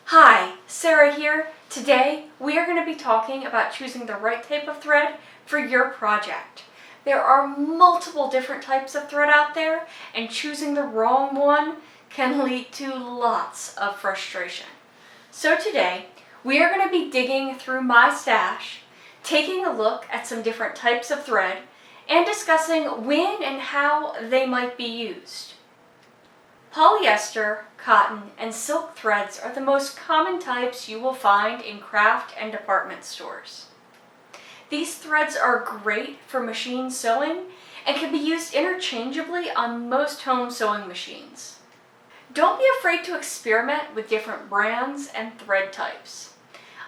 Hi, Sarah here. Today we are going to be talking about choosing the right type of thread for your project. There are multiple different types of thread out there, and choosing the wrong one can lead to lots of frustration. So today we are going to be digging through my stash, taking a look at some different types of thread, and discussing when and how they might be used. Polyester, cotton, and silk threads are the most common types you will find in craft and department stores. These threads are great for machine sewing and can be used interchangeably on most home sewing machines. Don't be afraid to experiment with different brands and thread types.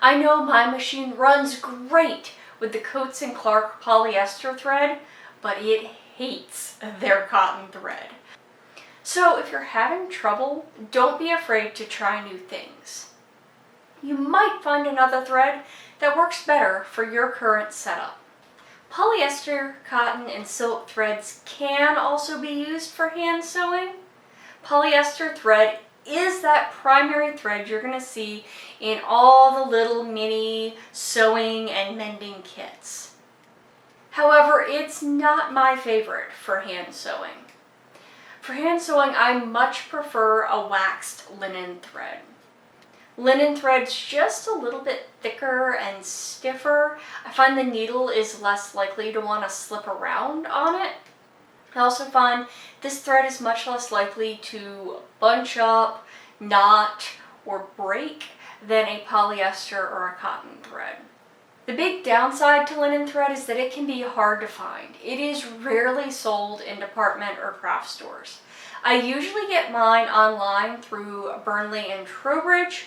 I know my machine runs great with the Coats & Clark polyester thread, but it hates their cotton thread. So if you're having trouble, don't be afraid to try new things. You might find another thread that works better for your current setup. Polyester, cotton, and silk threads can also be used for hand sewing. Polyester thread is that primary thread you're going to see in all the little mini sewing and mending kits. However, it's not my favorite for hand sewing. For hand sewing, I much prefer a waxed linen thread. Linen thread's just a little bit thicker and stiffer. I find the needle is less likely to want to slip around on it. I also find this thread is much less likely to bunch up, knot, or break than a polyester or a cotton thread. The big downside to linen thread is that it can be hard to find. It is rarely sold in department or craft stores. I usually get mine online through Burnley and Trowbridge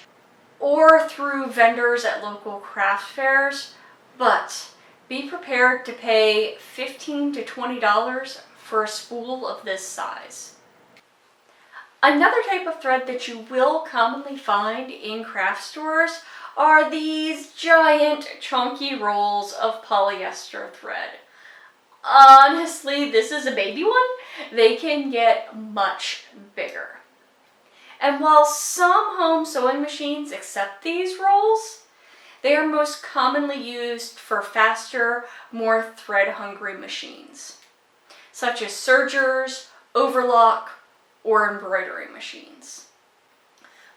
or through vendors at local craft fairs, but be prepared to pay $15 to $20 for a spool of this size. Another type of thread that you will commonly find in craft stores are these giant chunky rolls of polyester thread. Honestly, this is a baby one. They can get much bigger. And while some home sewing machines accept these rolls, they are most commonly used for faster, more thread-hungry machines, such as sergers, overlock, or embroidery machines.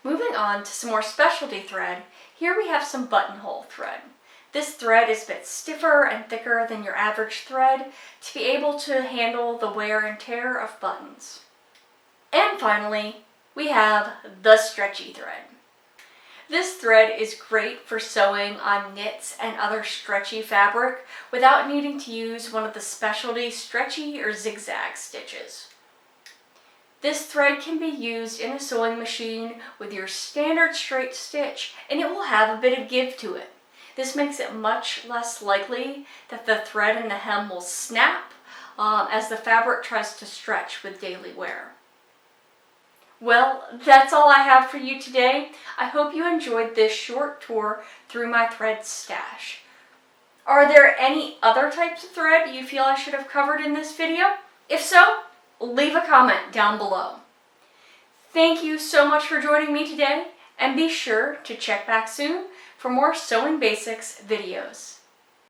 Moving on to some more specialty thread, here we have some buttonhole thread. This thread is a bit stiffer and thicker than your average thread to be able to handle the wear and tear of buttons. And finally, we have the stretchy thread. This thread is great for sewing on knits and other stretchy fabric without needing to use one of the specialty stretchy or zigzag stitches. This thread can be used in a sewing machine with your standard straight stitch, and it will have a bit of give to it. This makes it much less likely that the thread in the hem will snap as the fabric tries to stretch with daily wear. Well, that's all I have for you today. I hope you enjoyed this short tour through my thread stash. Are there any other types of thread you feel I should have covered in this video? If so, leave a comment down below. Thank you so much for joining me today, and be sure to check back soon for more Sewing Basics videos.